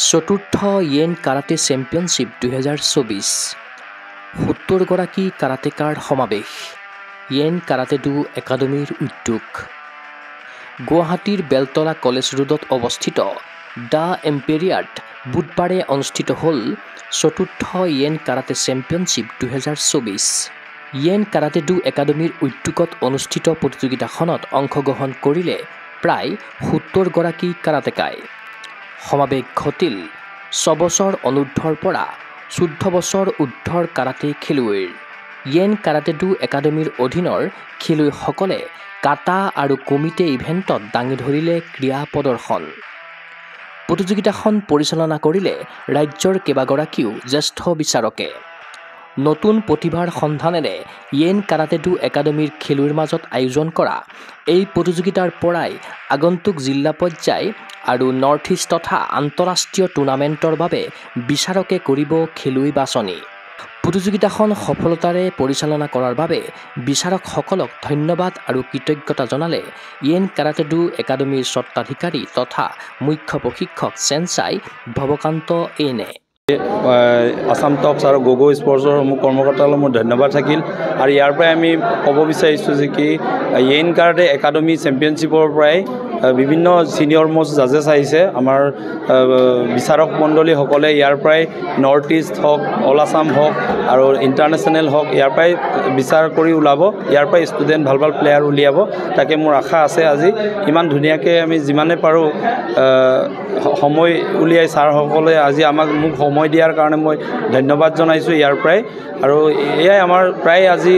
চতুৰ্থ yen karate championship 2024 ৭০গৰাকী কাৰাটেকাৰ সমাৱেশ yen karate do একাডেমীৰ উদ্যোগ গুৱাহাটীৰ বেলতলা কলেজ ৰোডত অৱস্থিত দ্য এম্পেৰিয়াত বুধবাৰে অনুষ্ঠিত হ'ল চতুৰ্থ yen karate championship 2024 yen karate do একাডেমীৰ উদ্যোগত অনুষ্ঠিত প্ৰতিযোগিতাখনত অংশগ্ৰহণ কৰিলে প্ৰায় ৭০গৰাকী কাৰাটেকাই সমাৱেশ ঘটিল ৬ বছৰ অনুৰ্ধৰ পৰা ১৪ বছৰ ঊৰ্ধৰ কাৰাটে খেলুৱৈৰ ইয়েন কাৰাটে ডু একাডেমীৰ অধীনৰ খেলুৱৈসকলে কাটা আৰু কমিটে ইভেণ্টত দাঙি ধৰিলে ক্ৰীড়া প্ৰদৰ্শন প্ৰতিযোগিতাখন পৰিচালনা কৰিলে ৰাজ্যৰ কেইবাগৰাকীও জ্যেষ্ঠ বিচাৰকে নতুন প্ৰতিভাৰ সন্ধানেৰে ইয়েন কাৰাটে ডু একাডেমীৰ খেলুৱৈৰ মাজত আয়োজন কৰা এই প্ৰতিযোগিতাৰ পৰাই আগন্তুক জিলা পৰ্যায় আৰু নৰ্থ ইষ্ট তথা আন্তঃৰাষ্ট্ৰীয় টুৰ্ণামেণ্টৰ বাবে বিচাৰকে কৰিব খেলুৱৈ বাছনি প্ৰতিযোগিতাখন সফলতাৰে পৰিচালনা কৰাৰ বাবে বিচাৰকসকলক ধন্যবাদ আৰু কৃতজ্ঞতা জনালে ইয়েন কাৰাটে ডু একাডেমীৰ স্বত্বাধিকাৰী তথা মুখ্য প্ৰশিক্ষক চেনচাই ভৱকান্ত এনে আসাম টপছ আৰু গগো স্পৰ্টছৰ মোৰ কৰ্মকৰ্তালৈ মোৰ ধন্যবাদ থাকিল আৰু ইয়াৰ পৰাই আমি ক'ব বিচাৰিছোঁ যে কি ইয়েন কাৰাটে একাডেমী চেম্পিয়নশ্বিপৰ পৰাই বিভিন্ন ছিনিয়ৰ মোষ্ট জাজেছ আহিছে আমাৰ বিচাৰক মণ্ডলীসকলে ইয়াৰ পৰাই নৰ্থ ইষ্ট হওক অল আছাম হওক আৰু ইণ্টাৰনেশ্যনেল হওক ইয়াৰ পৰাই বিচাৰ কৰি ওলাব ইয়াৰ পৰাই ষ্টুডেণ্ট ভাল ভাল প্লেয়াৰ উলিয়াব তাকে মোৰ আশা আছে আজি ইমান ধুনীয়াকৈ আমি যিমানে পাৰোঁ সময় উলিয়াই ছাৰসকলে আজি মোক সময় দিয়াৰ কাৰণে মই ধন্যবাদ জনাইছোঁ ইয়াৰ পৰাই আৰু এয়াই আমাৰ প্ৰায় আজি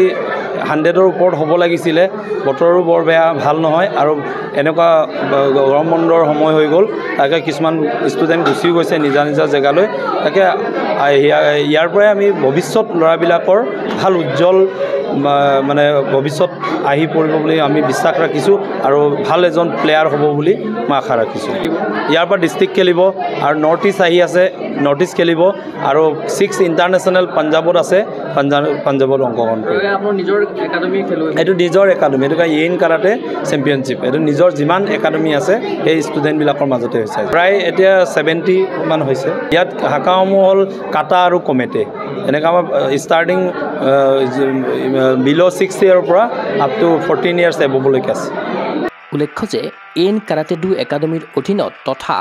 100ৰ ওপৰত হ'ব লাগিছিলে বতৰো বৰ বেয়া ভাল নহয় আৰু এনেকুৱা গৰম বন্ধৰ সময় হৈ গ'ল তাকে কিছুমান ষ্টুডেণ্ট গুচিও গৈছে নিজা নিজা জেগালৈ তাকে ইয়াৰ পৰাই আমি ভৱিষ্যত ল'ৰাবিলাকৰ ভাল উজ্জ্বল মানে ভৱিষ্যত আহি পৰিব বুলি আমি বিশ্বাস ৰাখিছোঁ আৰু ভাল এজন প্লেয়াৰ হ'ব বুলি মই আশা ৰাখিছোঁ ইয়াৰ পৰা ডিষ্ট্ৰিক্ট খেলিব আৰু নৰ্থ ইষ্ট আহি আছে নৰ্থ ইষ্ট খেলিব আৰু 6 ইণ্টাৰনেশ্যনেল পাঞ্জাৱত আছে পাঞ্জাৱত অংশগ্ৰহণ কৰিব এইটো নিজৰ একাডেমী এইটো ইয়েন কাৰাটে চেম্পিয়নশ্বিপ এইটো নিজৰ যিমান একাডেমী আছে সেই ষ্টুডেণ্টবিলাকৰ মাজতে হৈছে প্ৰায় এতিয়া 70 মান হৈছে ইয়াত শাখাসমূহ হ'ল কাটা আৰু কমেটে এনেকৈ আমাৰ ষ্টাৰ্টিং বিল' 6 ইয়াৰৰ পৰা আপ টু 14 ইয়াৰ্ছ এবভলৈকে আছে উল্লেখ্য যে ইয়েন কাৰাটে ডু একাডেমীৰ অধীনত তথা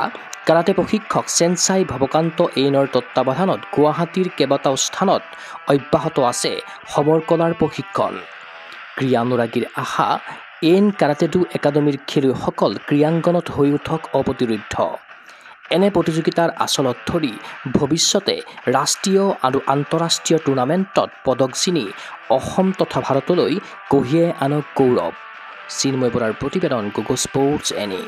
কাৰাটে প্ৰশিক্ষক চেনচাই ভৱকান্ত এনৰ তত্বাৱধানত গুৱাহাটীৰ কেইবাটাও স্থানত অব্যাহত আছে সমৰ কলাৰ প্ৰশিক্ষণ ক্ৰীড়ানুৰাগীৰ আশা ইয়েন কাৰাটে ডু একাডেমীৰ খেলুৱৈসকল ক্ৰীড়াংগনত হৈ উঠক অপ্ৰতিৰোধ্য এনে প্ৰতিযোগিতাৰ আচলত ধৰি ভৱিষ্যতে ৰাষ্ট্ৰীয় আৰু আন্তঃৰাষ্ট্ৰীয় টুৰ্ণামেণ্টত পদক চিনি অসম তথা ভাৰতলৈ কঢ়িয়াই আনক গৌৰৱ চিন্ময় বৰাৰ প্ৰতিবেদন গগো স্পৰ্টছ এনে